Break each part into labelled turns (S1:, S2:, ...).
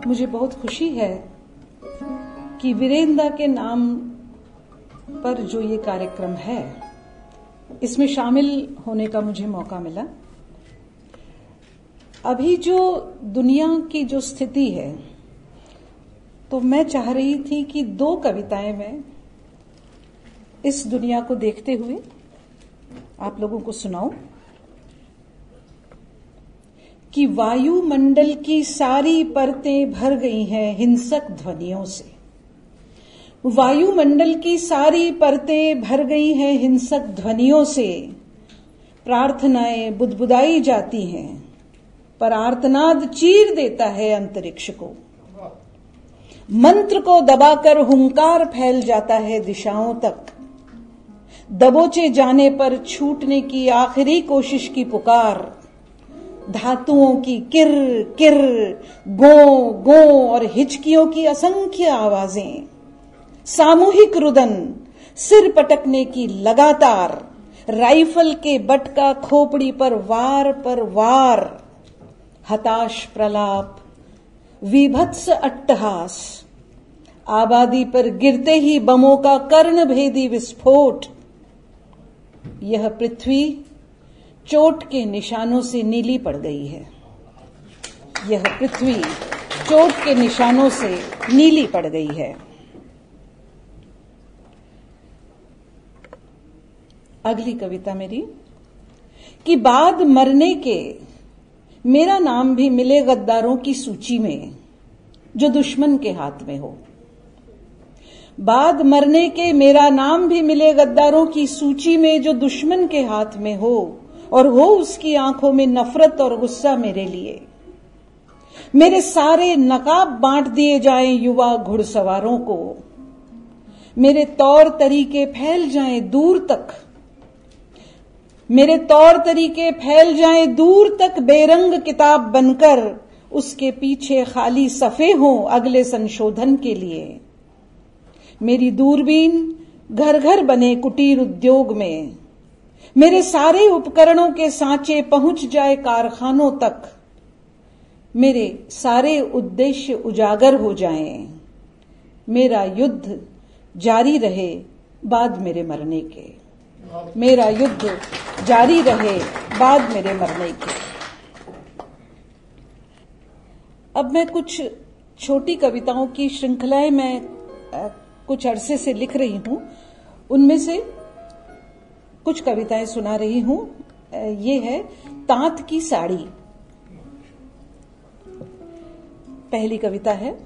S1: मुझे बहुत खुशी है कि वीरेंद्र के नाम पर जो ये कार्यक्रम है इसमें शामिल होने का मुझे मौका मिला। अभी जो दुनिया की जो स्थिति है, तो मैं चाह रही थी कि 2 कविताएं मैं इस दुनिया को देखते हुए आप लोगों को सुनाऊं कि वायुमंडल की सारी परतें भर गई हैं हिंसक ध्वनियों से। वायुमंडल की सारी परतें भर गई हैं हिंसक ध्वनियों से। प्रार्थनाएं बुदबुदाई जाती हैं, पर आर्तनाद चीर देता है अंतरिक्ष को। मंत्र को दबाकर हुंकार फैल जाता है दिशाओं तक। दबोचे जाने पर छूटने की आखिरी कोशिश की पुकार। धातुओं की किर किर, गो गो और हिचकियों की असंख्य आवाजें। सामूहिक रुदन, सिर पटकने की लगातार। राइफल के बट का खोपड़ी पर वार। हताश प्रलाप, विभत्स अट्टहास। आबादी पर गिरते ही बमों का कर्णभेदी विस्फोट। यह पृथ्वी चोट के निशानों से नीली पड़ गई है। यह पृथ्वी चोट के निशानों से नीली पड़ गई है। अगली कविता मेरी कि बाद मरने के मेरा नाम भी मिले गद्दारों की सूची में जो दुश्मन के हाथ में हो। बाद मरने के मेरा नाम भी मिले गद्दारों की सूची में जो दुश्मन के हाथ में हो, और हो उसकी आंखों में नफरत और गुस्सा मेरे लिए। मेरे सारे नकाब बांट दिए जाएं युवा घुड़सवारों को। मेरे तौर तरीके फैल जाएं दूर तक। मेरे तौर तरीके फैल जाएं दूर तक बेरंग किताब बनकर। उसके पीछे खाली सफ़े हों अगले संशोधन के लिए। मेरी दूरबीन घर घर बने कुटीर उद्योग में। मेरे सारे उपकरणों के सांचे पहुंच जाए कारखानों तक। मेरे सारे उद्देश्य उजागर हो जाएं। मेरा युद्ध जारी रहे बाद मेरे मरने के। मेरा युद्ध जारी रहे बाद मेरे मरने के। अब मैं कुछ छोटी कविताओं की श्रृंखलाएं मैं कुछ अरसे से लिख रही हूं। उनमें से कुछ कविताएं सुना रही हूं। ये है तांत की साड़ी। पहली कविता है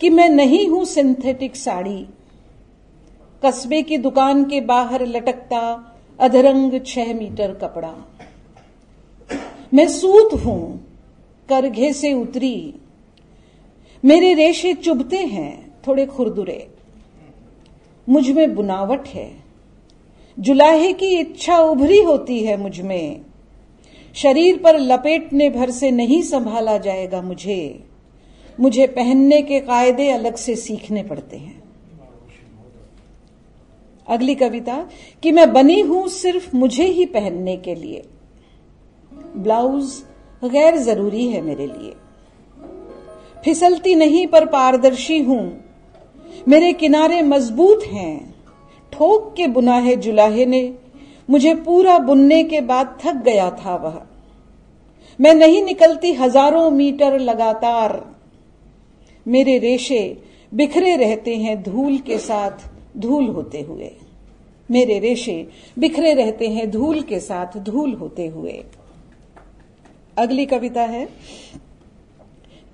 S1: कि मैं नहीं हूं सिंथेटिक साड़ी। कस्बे की दुकान के बाहर लटकता अधरंग 6 मीटर कपड़ा। मैं सूत हूं करघे से उतरी। मेरे रेशे चुभते हैं थोड़े खुरदुरे। मुझ में बुनावट है, जुलाहे की इच्छा उभरी होती है मुझ में। शरीर पर लपेटने भर से नहीं संभाला जाएगा मुझे। मुझे पहनने के कायदे अलग से सीखने पड़ते हैं। अगली कविता कि मैं बनी हूं सिर्फ मुझे ही पहनने के लिए। ब्लाउज गैर जरूरी है मेरे लिए। फिसलती नहीं पर पारदर्शी हूं। मेरे किनारे मजबूत हैं। ठोक के बुना है जुलाहे ने। मुझे पूरा बुनने के बाद थक गया था वह। मैं नहीं निकलती हजारों मीटर लगातार। मेरे रेशे बिखरे रहते हैं धूल के साथ धूल होते हुए। मेरे रेशे बिखरे रहते हैं धूल के साथ धूल होते हुए। अगली कविता है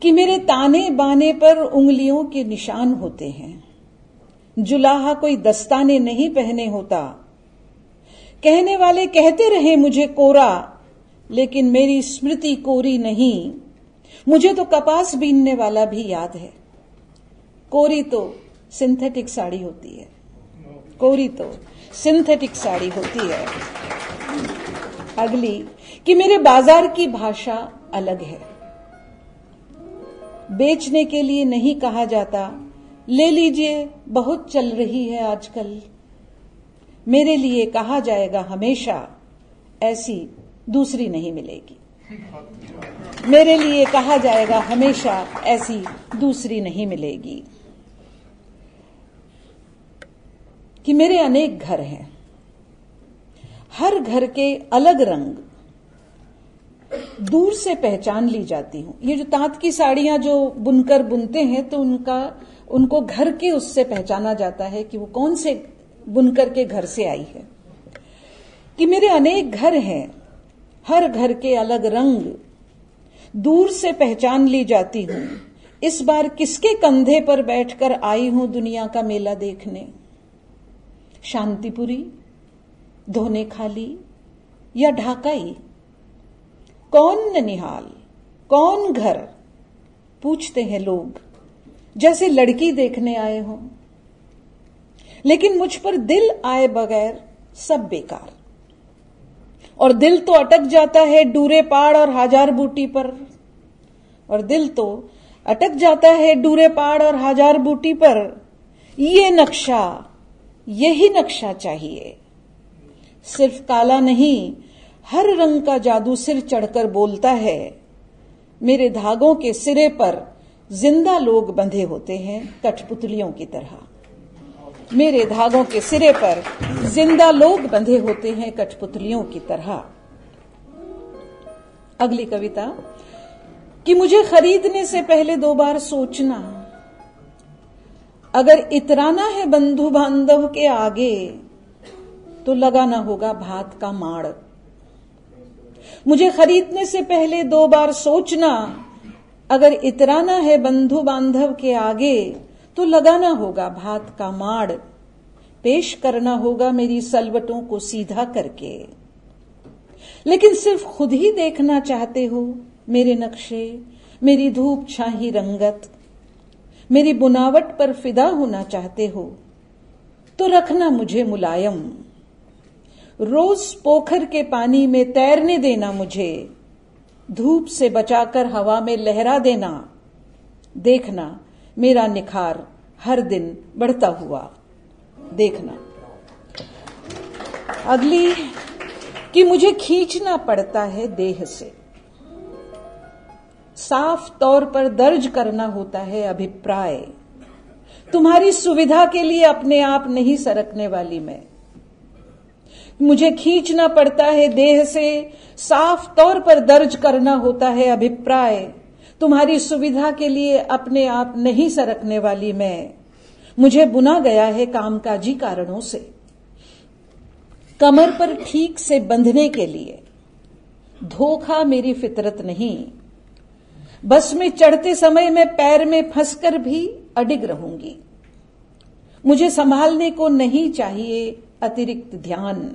S1: कि मेरे ताने बाने पर उंगलियों के निशान होते हैं। जुलाहा कोई दस्ताने नहीं पहने होता। कहने वाले कहते रहे मुझे कोरा, लेकिन मेरी स्मृति कोरी नहीं। मुझे तो कपास बीनने वाला भी याद है। कोरी तो सिंथेटिक साड़ी होती है। कोरी तो सिंथेटिक साड़ी होती है। अगली कि मेरे बाजार की भाषा अलग है। बेचने के लिए नहीं कहा जाता ले लीजिए बहुत चल रही है आजकल। मेरे लिए कहा जाएगा हमेशा ऐसी दूसरी नहीं मिलेगी। मेरे लिए कहा जाएगा हमेशा ऐसी दूसरी नहीं मिलेगी। कि मेरे अनेक घर हैं, हर घर के अलग रंग दूर से पहचान ली जाती हूं। ये जो तांत की साड़ियां जो बुनकर बुनते हैं तो उनको घर के उससे पहचाना जाता है कि वो कौन से बुनकर के घर से आई है। कि मेरे अनेक घर हैं, हर घर के अलग रंग दूर से पहचान ली जाती हूं। इस बार किसके कंधे पर बैठकर आई हूं दुनिया का मेला देखने? शांतिपुरी, धोने खाली या ढाकाई? कौन ननिहाल, कौन घर? पूछते हैं लोग जैसे लड़की देखने आए हों। लेकिन मुझ पर दिल आए बगैर सब बेकार। और दिल तो अटक जाता है डूरे पाड़ और हजार बूटी पर। और दिल तो अटक जाता है डूरे पाड़ और हजार बूटी पर। ये नक्शा, यही नक्शा चाहिए। सिर्फ काला नहीं, हर रंग का जादू सिर चढ़कर बोलता है। मेरे धागों के सिरे पर जिंदा लोग बंधे होते हैं कठपुतलियों की तरह। मेरे धागों के सिरे पर जिंदा लोग बंधे होते हैं कठपुतलियों की तरह। अगली कविता। कि मुझे खरीदने से पहले 2 बार सोचना, अगर इतराना है बंधु बांधव के आगे तो लगाना होगा भात का माड़। मुझे खरीदने से पहले 2 बार सोचना, अगर इतराना है बंधु बांधव के आगे तो लगाना होगा भात का माड़। पेश करना होगा मेरी सलवटों को सीधा करके। लेकिन सिर्फ खुद ही देखना चाहते हो मेरे नक्शे, मेरी धूप छाही रंगत, मेरी बुनावट पर फिदा होना चाहते हो तो रखना मुझे मुलायम। रोज पोखर के पानी में तैरने देना मुझे, धूप से बचाकर हवा में लहरा देना। देखना मेरा निखार हर दिन बढ़ता हुआ देखना। अगली। कि मुझे खींचना पड़ता है देह से, साफ तौर पर दर्ज करना होता है अभिप्राय। तुम्हारी सुविधा के लिए अपने आप नहीं सरकने वाली मैं। मुझे खींचना पड़ता है देह से, साफ तौर पर दर्ज करना होता है अभिप्राय। तुम्हारी सुविधा के लिए अपने आप नहीं सरकने वाली मैं। मुझे बुना गया है कामकाजी कारणों से, कमर पर ठीक से बंधने के लिए। धोखा मेरी फितरत नहीं। बस में चढ़ते समय मैं पैर में फंसकर भी अडिग रहूंगी। मुझे संभालने को नहीं चाहिए अतिरिक्त ध्यान।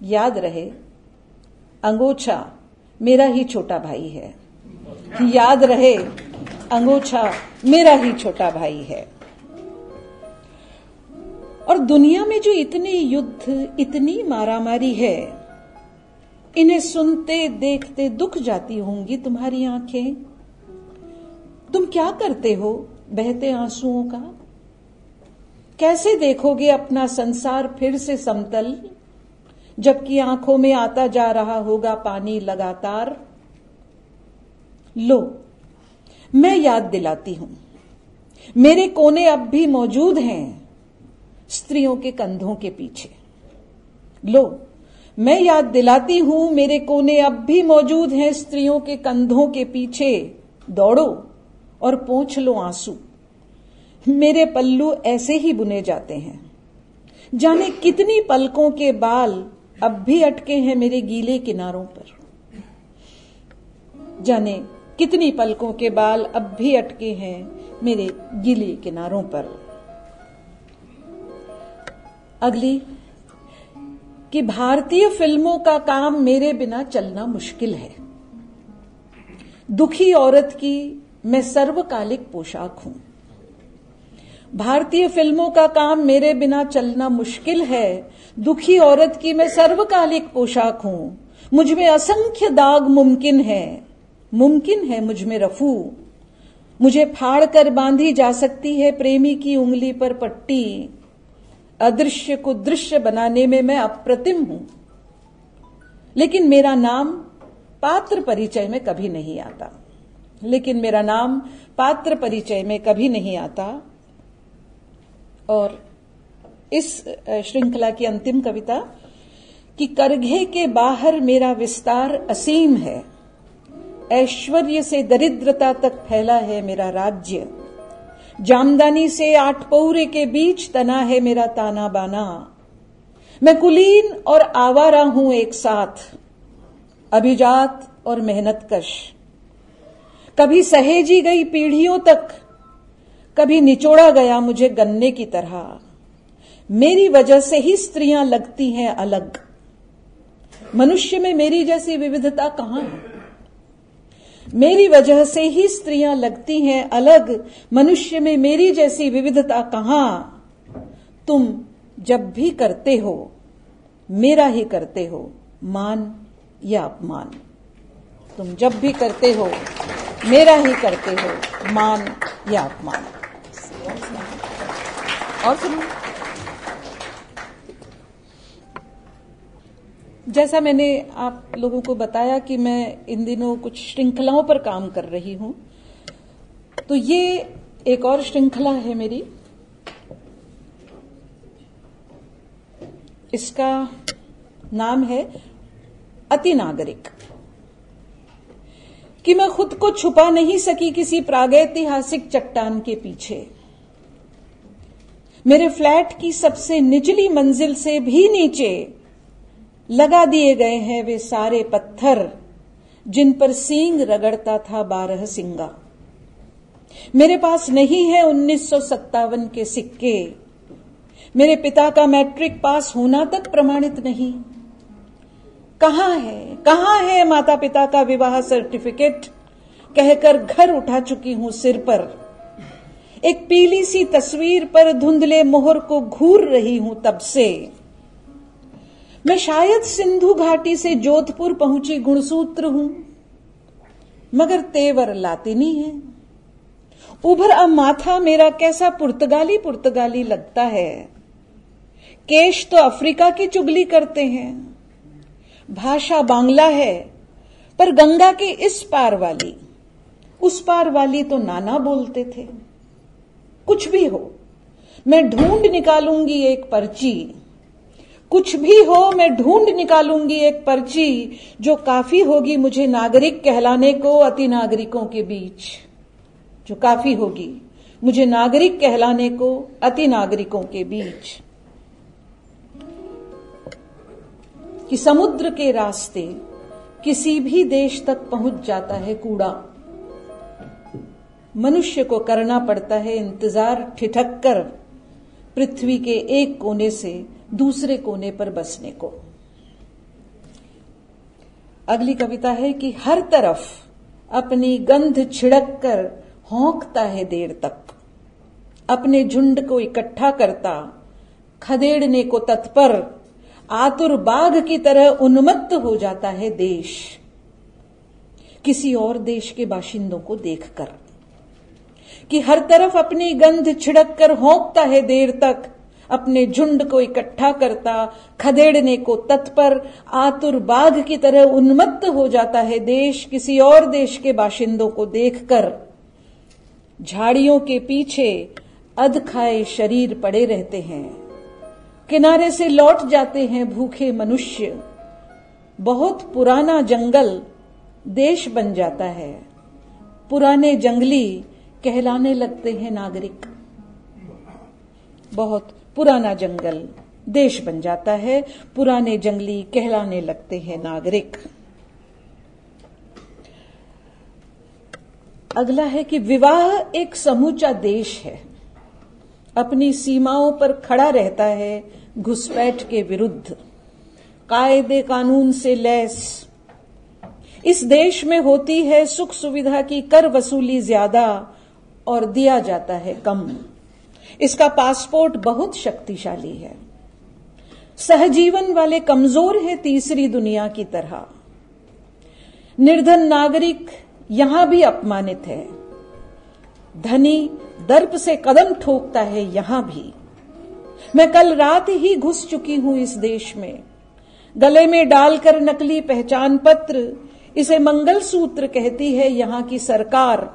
S1: याद रहे अंगोछा मेरा ही छोटा भाई है। याद रहे अंगोछा मेरा ही छोटा भाई है। और दुनिया में जो इतने युद्ध, इतनी मारामारी है, इन्हें सुनते देखते दुख जाती होंगी तुम्हारी आंखें। तुम क्या करते हो बहते आंसुओं का? कैसे देखोगे अपना संसार फिर से समतल, जबकि आंखों में आता जा रहा होगा पानी लगातार? लो, मैं याद दिलाती हूं, मेरे कोने अब भी मौजूद हैं स्त्रियों के कंधों के पीछे। लो, मैं याद दिलाती हूं, मेरे कोने अब भी मौजूद हैं स्त्रियों के कंधों के पीछे। दौड़ो और पोंछ लो आंसू। मेरे पल्लू ऐसे ही बुने जाते हैं। जाने कितनी पलकों के बाल अब भी अटके हैं मेरे गीले किनारों पर। जाने कितनी पलकों के बाल अब भी अटके हैं मेरे गीले किनारों पर। अगली। कि भारतीय फिल्मों का काम मेरे बिना चलना मुश्किल है। दुखी औरत की मैं सर्वकालिक पोशाक हूं। भारतीय फिल्मों का काम मेरे बिना चलना मुश्किल है। दुखी औरत की मैं सर्वकालिक पोशाक हूं। मुझ में असंख्य दाग मुमकिन है मुझ में रफू। मुझे फाड़ कर बांधी जा सकती है प्रेमी की उंगली पर पट्टी। अदृश्य को दृश्य बनाने में मैं अप्रतिम हूं। लेकिन मेरा नाम पात्र परिचय में कभी नहीं आता, लेकिन मेरा नाम पात्र परिचय में कभी नहीं आता। और इस श्रृंखला की अंतिम कविता कि करघे के बाहर मेरा विस्तार असीम है, ऐश्वर्य से दरिद्रता तक फैला है मेरा राज्य, जामदानी से आठ पौरे के बीच तना है मेरा ताना बाना, मैं कुलीन और आवारा हूं एक साथ, अभिजात और मेहनतकश, कभी सहेजी गई पीढ़ियों तक, कभी निचोड़ा गया मुझे गन्ने की तरह, मेरी वजह से ही स्त्रियां लगती हैं अलग, मनुष्य में मेरी जैसी विविधता कहां है, मेरी वजह से ही स्त्रियां लगती हैं अलग, मनुष्य में मेरी जैसी विविधता कहां, तुम जब भी करते हो मेरा ही करते हो मान या अपमान, तुम जब भी करते हो मेरा ही करते हो मान या अपमान। और सुनो, जैसा मैंने आप लोगों को बताया कि मैं इन दिनों कुछ श्रृंखलाओं पर काम कर रही हूं, तो ये एक और श्रृंखला है मेरी। इसका नाम है अति नागरिक। कि मैं खुद को छुपा नहीं सकी किसी प्रागैतिहासिक चट्टान के पीछे, मेरे फ्लैट की सबसे निचली मंजिल से भी नीचे लगा दिए गए हैं वे सारे पत्थर जिन पर सींग रगड़ता था 12 सिंगा। मेरे पास नहीं है 1957 के सिक्के, मेरे पिता का मैट्रिक पास होना तक प्रमाणित नहीं। कहां है माता पिता का विवाह सर्टिफिकेट, कहकर घर उठा चुकी हूं सिर पर। एक पीली सी तस्वीर पर धुंधले मोहर को घूर रही हूं तब से। मैं शायद सिंधु घाटी से जोधपुर पहुंची गुणसूत्र हूं, मगर तेवर लातिनी है। उभरा माथा मेरा कैसा पुर्तगाली पुर्तगाली लगता है। केश तो अफ्रीका की चुगली करते हैं, भाषा बांग्ला है, पर गंगा के इस पार वाली उस पार वाली तो नाना बोलते थे। कुछ भी हो मैं ढूंढ निकालूंगी एक पर्ची, कुछ भी हो मैं ढूंढ निकालूंगी एक पर्ची, जो काफी होगी मुझे नागरिक कहलाने को अति नागरिकों के बीच, जो काफी होगी मुझे नागरिक कहलाने को अति नागरिकों के बीच। कि समुद्र के रास्ते किसी भी देश तक पहुंच जाता है कूड़ा, मनुष्य को करना पड़ता है इंतजार ठिठक कर पृथ्वी के एक कोने से दूसरे कोने पर बसने को। अगली कविता है कि हर तरफ अपनी गंध छिड़क कर हौंकता है देर तक, अपने झुंड को इकट्ठा करता खदेड़ने को तत्पर, आतुर बाघ की तरह उन्मत्त हो जाता है देश किसी और देश के बाशिंदों को देखकर। कि हर तरफ अपनी गंध छिड़क कर हौंकता है देर तक, अपने झुंड को इकट्ठा करता खदेड़ने को तत्पर, आतुर बाघ की तरह उन्मत्त हो जाता है देश किसी और देश के बाशिंदों को देखकर। झाड़ियों के पीछे अध खाए शरीर पड़े रहते हैं, किनारे से लौट जाते हैं भूखे मनुष्य। बहुत पुराना जंगल देश बन जाता है, पुराने जंगली कहलाने लगते हैं नागरिक। बहुत पुराना जंगल देश बन जाता है, पुराने जंगली कहलाने लगते हैं नागरिक। अगला है कि विवाह एक समूचा देश है, अपनी सीमाओं पर खड़ा रहता है घुसपैठ के विरुद्ध, कायदे कानून से लैस। इस देश में होती है सुख सुविधा की कर वसूली ज्यादा और दिया जाता है कम। इसका पासपोर्ट बहुत शक्तिशाली है, सहजीवन वाले कमजोर है तीसरी दुनिया की तरह। निर्धन नागरिक यहां भी अपमानित है, धनी दर्प से कदम ठोकता है यहां भी। मैं कल रात ही घुस चुकी हूं इस देश में, गले में डालकर नकली पहचान पत्र इसे मंगल सूत्र कहती है यहां की सरकार।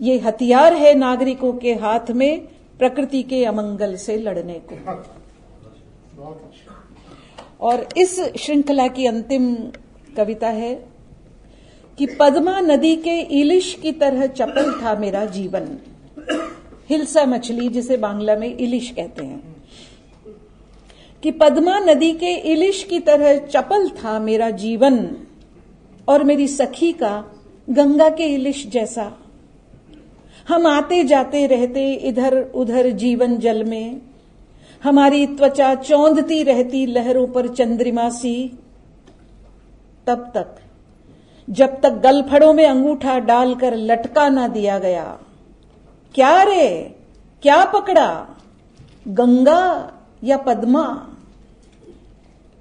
S1: ये हथियार है नागरिकों के हाथ में प्रकृति के अमंगल से लड़ने को। और इस श्रृंखला की अंतिम कविता है कि पद्मा नदी के इलिश की तरह चपल था मेरा जीवन। हिल्सा मछली जिसे बांग्ला में इलिश कहते हैं, कि पद्मा नदी के इलिश की तरह चपल था मेरा जीवन और मेरी सखी का गंगा के इलिश जैसा। हम आते जाते रहते इधर उधर जीवन जल में, हमारी त्वचा चौंधती रहती लहरों पर चंद्रिमा सी। तब तक जब तक गलफड़ों में अंगूठा डालकर लटका ना दिया गया। क्या रे, क्या पकड़ा, गंगा या पद्मा?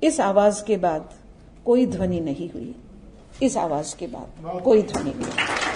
S1: इस आवाज के बाद कोई ध्वनि नहीं हुई। इस आवाज के बाद कोई ध्वनि नहीं।